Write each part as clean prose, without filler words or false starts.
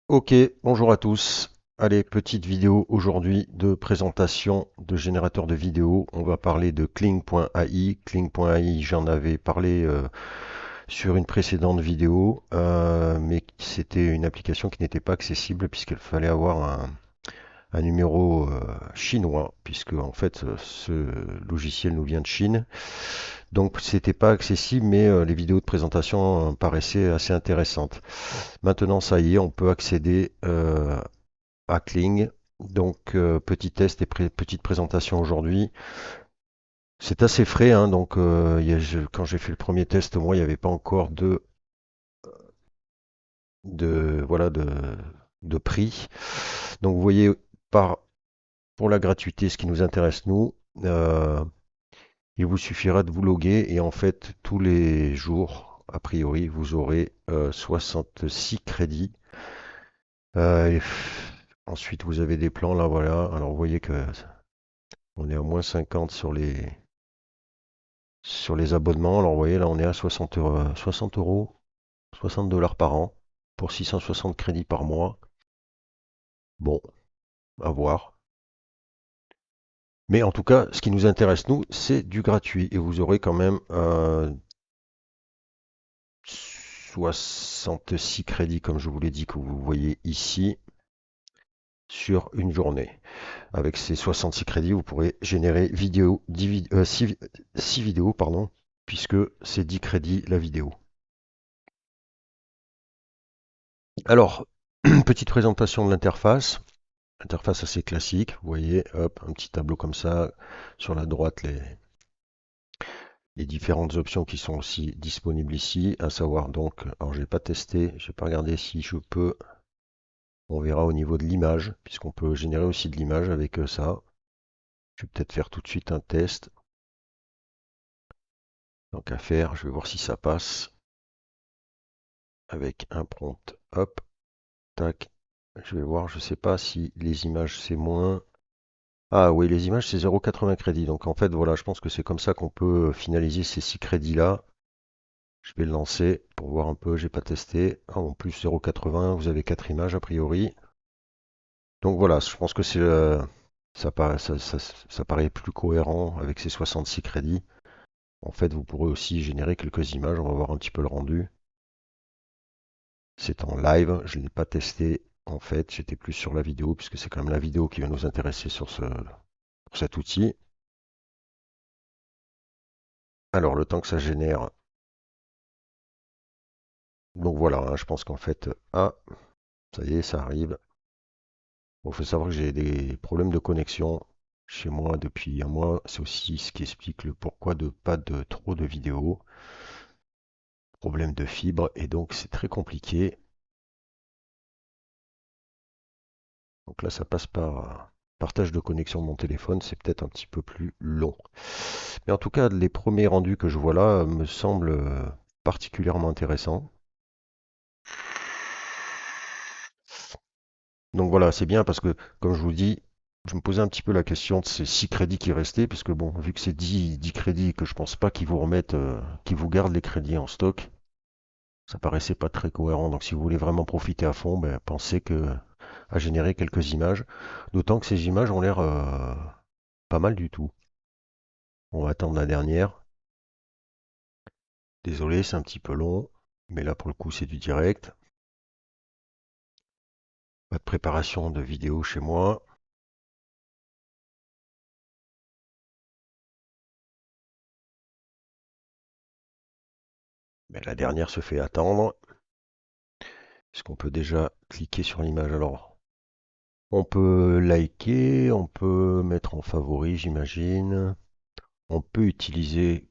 Ok, bonjour à tous. Allez, petite vidéo aujourd'hui de présentation de générateur de vidéo. On va parler de Kling.ai. Kling.ai, j'en avais parlé sur une précédente vidéo, mais c'était une application qui n'était pas accessible puisqu'il fallait avoir un numéro chinois, puisque en fait ce logiciel nous vient de Chine. Donc c'était pas accessible, mais les vidéos de présentation paraissaient assez intéressantes. Maintenant, ça y est, on peut accéder à Kling. Donc, petit test et petite présentation aujourd'hui. C'est assez frais, hein, donc quand j'ai fait le premier test, moi, il n'y avait pas encore voilà, de prix. Donc, vous voyez, par, pour la gratuité, ce qui nous intéresse, nous, euh, il vous suffira de vous loguer et en fait, tous les jours, a priori, vous aurez 66 crédits. Euh, et, ensuite, vous avez des plans, là, voilà. Alors, vous voyez que on est à moins 50 sur les abonnements. Alors, vous voyez, là, on est à 60 euros, 60 dollars par an pour 660 crédits par mois. Bon, à voir. Mais en tout cas, ce qui nous intéresse, nous, c'est du gratuit. Et vous aurez quand même 66 crédits, comme je vous l'ai dit, que vous voyez ici, sur une journée. Avec ces 66 crédits, vous pourrez générer 6 vidéos, pardon, puisque c'est 10 crédits la vidéo. Alors, petite présentation de l'interface. Interface assez classique, vous voyez, hop, un petit tableau comme ça. Sur la droite, les différentes options qui sont aussi disponibles ici, à savoir donc, alors j'ai pas testé, j'ai pas regardé si je peux, on verra au niveau de l'image, puisqu'on peut générer aussi de l'image avec ça. Je vais peut-être faire tout de suite un test. Donc à faire, je vais voir si ça passe avec un prompt. Hop, tac. Je vais voir, je sais pas si les images c'est moins. Ah oui, les images c'est 0,80 crédits. Donc en fait, voilà, je pense que c'est comme ça qu'on peut finaliser ces 6 crédits-là. Je vais le lancer pour voir un peu, j'ai pas testé. Ah, en plus 0,80, vous avez 4 images a priori. Donc voilà, je pense que ça paraît plus cohérent avec ces 66 crédits. En fait, vous pourrez aussi générer quelques images. On va voir un petit peu le rendu. C'est en live, je ne l'ai pas testé. En fait, j'étais plus sur la vidéo, puisque c'est quand même la vidéo qui va nous intéresser pour cet outil. Alors, le temps que ça génère. Donc voilà, hein, je pense qu'en fait, ah, ça y est, ça arrive. Bon, il faut savoir que j'ai des problèmes de connexion chez moi depuis un mois. C'est aussi ce qui explique le pourquoi de pas de trop de vidéos. Problème de fibre, et donc c'est très compliqué. Donc là, ça passe par partage de connexion de mon téléphone, c'est peut-être un petit peu plus long. Mais en tout cas, les premiers rendus que je vois là me semblent particulièrement intéressants. Donc voilà, c'est bien parce que, comme je vous dis, je me posais un petit peu la question de ces 6 crédits qui restaient, puisque bon, vu que c'est 10 crédits que je pense pas qu'ils vous remettent, qu'ils vous gardent les crédits en stock, ça paraissait pas très cohérent. Donc si vous voulez vraiment profiter à fond, ben, pensez à générer quelques images. D'autant que ces images ont l'air pas mal du tout. On va attendre la dernière. Désolé, c'est un petit peu long, mais là pour le coup c'est du direct. Pas de préparation de vidéo chez moi. Mais la dernière se fait attendre. Est-ce qu'on peut déjà cliquer sur l'image? Alors, on peut liker, on peut mettre en favori, j'imagine. On peut utiliser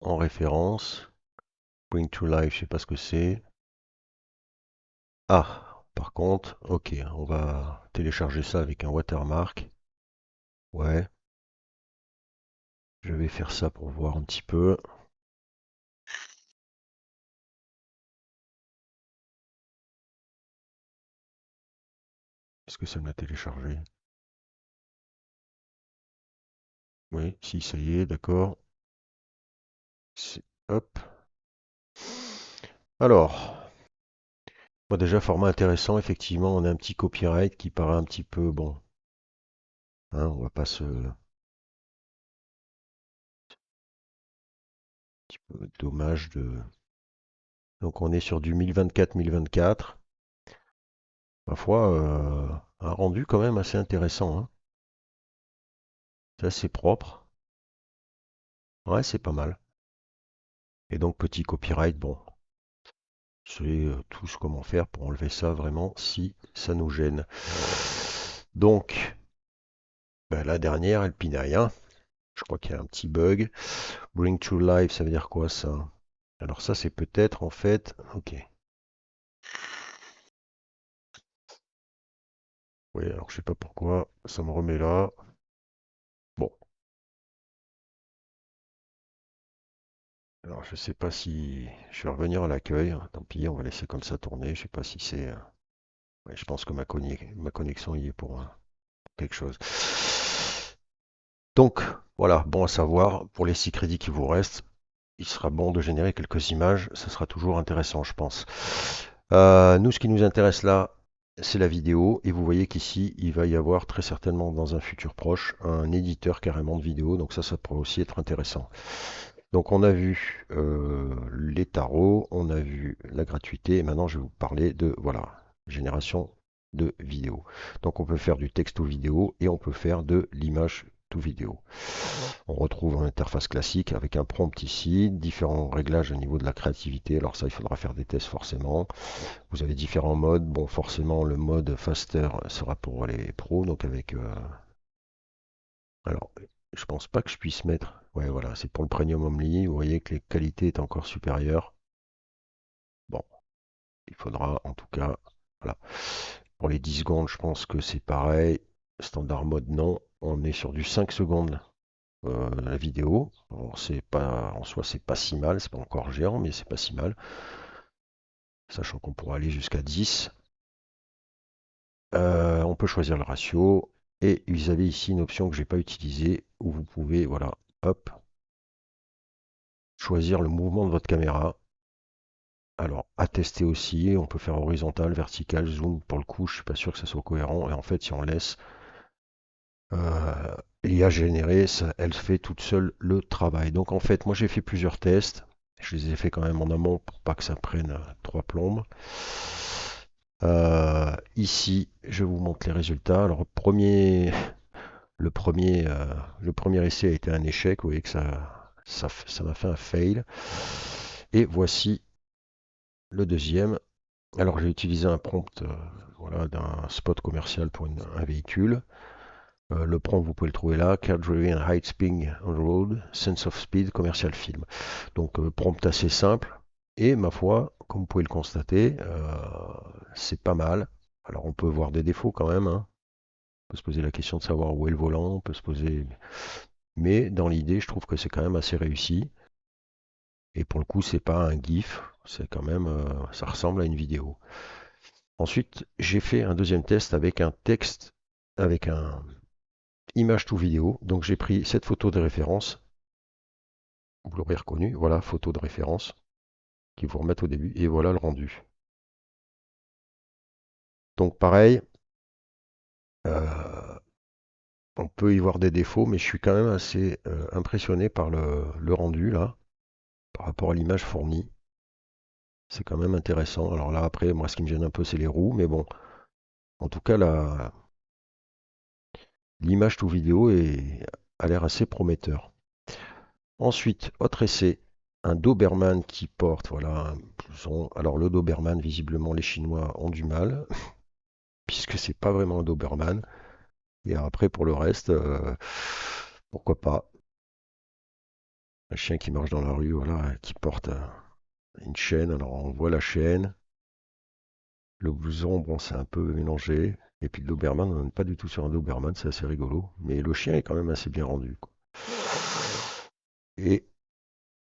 en référence. Bring to life, je sais pas ce que c'est. Ah, par contre, ok, on va télécharger ça avec un watermark. Ouais, je vais faire ça pour voir un petit peu. Est-ce que ça me l'a téléchargé? Oui, si, ça y est, d'accord. Hop. Alors, Bon, déjà, format intéressant, effectivement, on a un petit copyright qui paraît un petit peu, bon, hein, on va pas se... Un petit peu dommage de... Donc on est sur du 1024-1024. Ma foi, un rendu quand même assez intéressant, hein. C'est assez propre. Ouais, c'est pas mal. Et donc petit copyright, bon, c'est tous comment faire pour enlever ça vraiment si ça nous gêne. Donc, ben, la dernière, elle pinaille, hein. Je crois qu'il y a un petit bug. Bring to life, ça veut dire quoi ça? Alors ça, c'est peut-être en fait... Ok. Oui, alors je sais pas pourquoi ça me remet là. Bon, alors je sais pas si... Je vais revenir à l'accueil. Tant pis, on va laisser comme ça tourner. Je sais pas si c'est... ouais, je pense que ma connexion y est pour quelque chose. Donc, voilà, bon à savoir, pour les 6 crédits qui vous restent, il sera bon de générer quelques images, ça sera toujours intéressant, je pense. Nous, ce qui nous intéresse là, c'est la vidéo, et vous voyez qu'ici, il va y avoir très certainement dans un futur proche un éditeur carrément de vidéo, donc ça pourrait aussi être intéressant. Donc on a vu les tarots, on a vu la gratuité, et maintenant je vais vous parler de, voilà, génération de vidéos. Donc on peut faire du texte ou vidéo, et on peut faire de l'image to vidéo. On retrouve une interface classique avec un prompt ici, différents réglages au niveau de la créativité. Alors ça, il faudra faire des tests forcément. Vous avez différents modes. Bon, forcément, le mode faster sera pour les pros, donc avec... alors, je pense pas que je puisse mettre... Ouais, voilà, c'est pour le Premium Only. Vous voyez que les qualités est encore supérieures. Bon, il faudra en tout cas... Voilà. Pour les 10 secondes, je pense que c'est pareil. Standard mode, non. On est sur du 5 secondes la vidéo. Alors, c'est pas, en soi, c'est pas si mal, c'est pas encore géant, mais c'est pas si mal. Sachant qu'on pourra aller jusqu'à 10. On peut choisir le ratio. Et vous avez ici une option que j'ai pas utilisée où vous pouvez, voilà, hop, choisir le mouvement de votre caméra. Alors, à tester aussi, on peut faire horizontal, vertical, zoom. Pour le coup, je suis pas sûr que ça soit cohérent. Et en fait, si on laisse l'IA générer, ça, elle fait toute seule le travail. Donc en fait, moi j'ai fait plusieurs tests. Je les ai fait quand même en amont pour pas que ça prenne trois plombes. Ici, je vous montre les résultats. Alors, le premier essai a été un échec. Vous voyez que ça m'a fait un fail. Et voici le deuxième. Alors, j'ai utilisé un prompt voilà, d'un spot commercial pour un véhicule. Le prompt, vous pouvez le trouver là. Car Driving and High Speed on the Road, Sense of Speed, Commercial Film. Donc, prompt assez simple. Et ma foi, comme vous pouvez le constater, c'est pas mal. Alors, on peut voir des défauts quand même, hein. On peut se poser la question de savoir où est le volant, on peut se poser... Mais dans l'idée, je trouve que c'est quand même assez réussi. Et pour le coup, c'est pas un GIF, c'est quand même, ça ressemble à une vidéo. Ensuite, j'ai fait un deuxième test avec un texte, avec un image to vidéo. Donc j'ai pris cette photo de référence, vous l'aurez reconnu, voilà, photo de référence, qui vous remettent au début, et voilà le rendu. Donc pareil, euh, on peut y voir des défauts, mais je suis quand même assez impressionné par le rendu là, par rapport à l'image fournie. C'est quand même intéressant. Alors là, après, moi, ce qui me gêne un peu, c'est les roues, mais bon, en tout cas, l'image tout vidéo a l'air assez prometteur. Ensuite, autre essai, un Doberman qui porte, voilà, un blouson. Alors le Doberman, visiblement, les Chinois ont du mal, puisque c'est pas vraiment un Doberman. Et après, pour le reste, pourquoi pas. Un chien qui marche dans la rue, voilà, qui porte une chaîne. Alors on voit la chaîne. Le blouson, bon, c'est un peu mélangé. Et puis le Doberman, on n'est pas du tout sur un Doberman, c'est assez rigolo. Mais le chien est quand même assez bien rendu, quoi. Et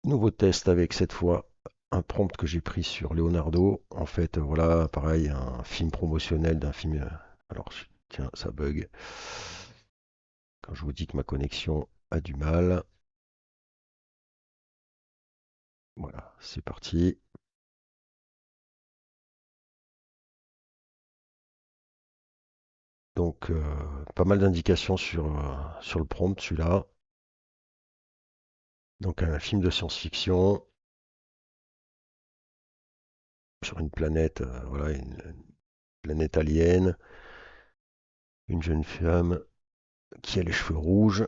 nouveau test avec cette fois un prompt que j'ai pris sur Leonardo. En fait, voilà, pareil, un film promotionnel d'un film. Alors, tiens, ça bug. Quand je vous dis que ma connexion a du mal. Voilà, c'est parti. Donc, pas mal d'indications sur le prompt, celui-là. Donc, un film de science-fiction sur une planète, voilà, une planète alien, une jeune femme qui a les cheveux rouges,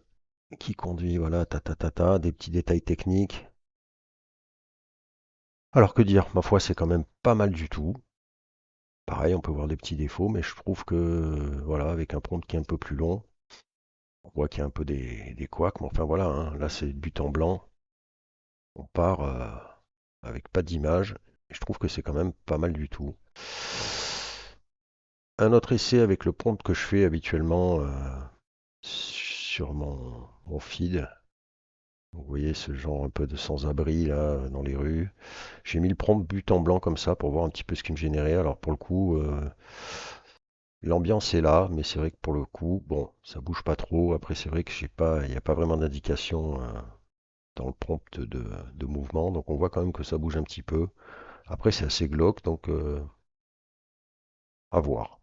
qui conduit, voilà, des petits détails techniques. Alors que dire, ma foi, c'est quand même pas mal du tout. Pareil, on peut voir des petits défauts, mais je trouve que, voilà, avec un prompt qui est un peu plus long, on voit qu'il y a un peu des couacs, mais enfin voilà, hein, là c'est but en blanc, on part avec pas d'image, et je trouve que c'est quand même pas mal du tout. Un autre essai avec le prompt que je fais habituellement sur mon feed. Vous voyez ce genre un peu de sans-abri là dans les rues. J'ai mis le prompt but en blanc comme ça pour voir un petit peu ce qui me générait. Alors pour le coup, l'ambiance est là, mais c'est vrai que pour le coup, bon, ça bouge pas trop. Après, c'est vrai que j'ai pas, il n'y a pas vraiment d'indication dans le prompt de mouvement, donc on voit quand même que ça bouge un petit peu. Après, c'est assez glauque, donc à voir.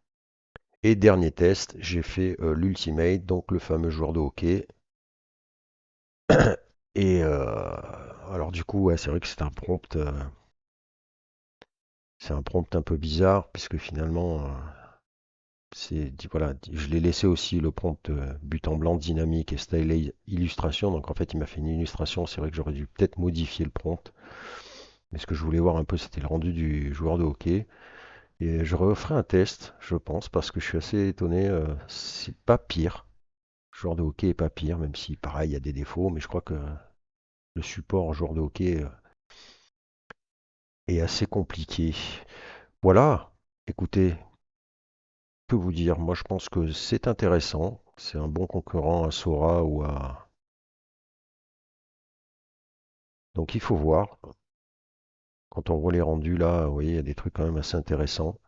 Et dernier test, j'ai fait l'Ultimate, donc le fameux joueur de hockey. Et alors du coup, ouais, c'est vrai que c'est un prompt un peu bizarre, puisque finalement, voilà, je l'ai laissé aussi le prompt but en blanc dynamique et style illustration. Donc en fait, il m'a fait une illustration. C'est vrai que j'aurais dû peut-être modifier le prompt. Mais ce que je voulais voir un peu, c'était le rendu du joueur de hockey. Et je referai un test, je pense, parce que je suis assez étonné. C'est pas pire. Le joueur de hockey est pas pire, même si pareil, il y a des défauts. Mais je crois que le support en joueur de hockey est assez compliqué. Voilà. Écoutez, que vous dire? Moi, je pense que c'est intéressant. C'est un bon concurrent à Sora ou à. Donc, il faut voir. Quand on voit les rendus là, vous voyez, il y a des trucs quand même assez intéressants.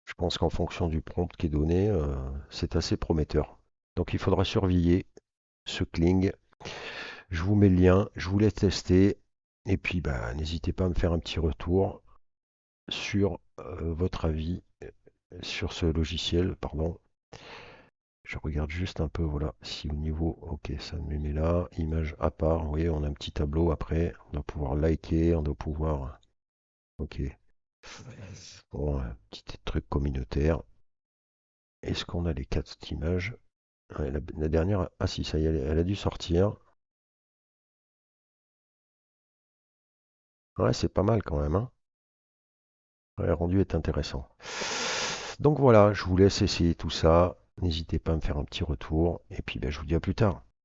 Je pense qu'en fonction du prompt qui est donné, c'est assez prometteur. Donc, il faudra surveiller ce Kling. Je vous mets le lien, je vous laisse tester. Et puis, bah, n'hésitez pas à me faire un petit retour sur votre avis sur ce logiciel. Pardon. Je regarde juste un peu, voilà, si au niveau, ok, ça me met là, image à part, vous voyez, on a un petit tableau après, on doit pouvoir liker, on doit pouvoir, ok, bon, un petit truc communautaire. Est-ce qu'on a les quatre images? Ouais, la dernière, ah si, ça y est, elle a dû sortir. Ouais, c'est pas mal quand même, hein. Ouais, le rendu est intéressant. Donc voilà, je vous laisse essayer tout ça. N'hésitez pas à me faire un petit retour. Et puis ben, je vous dis à plus tard.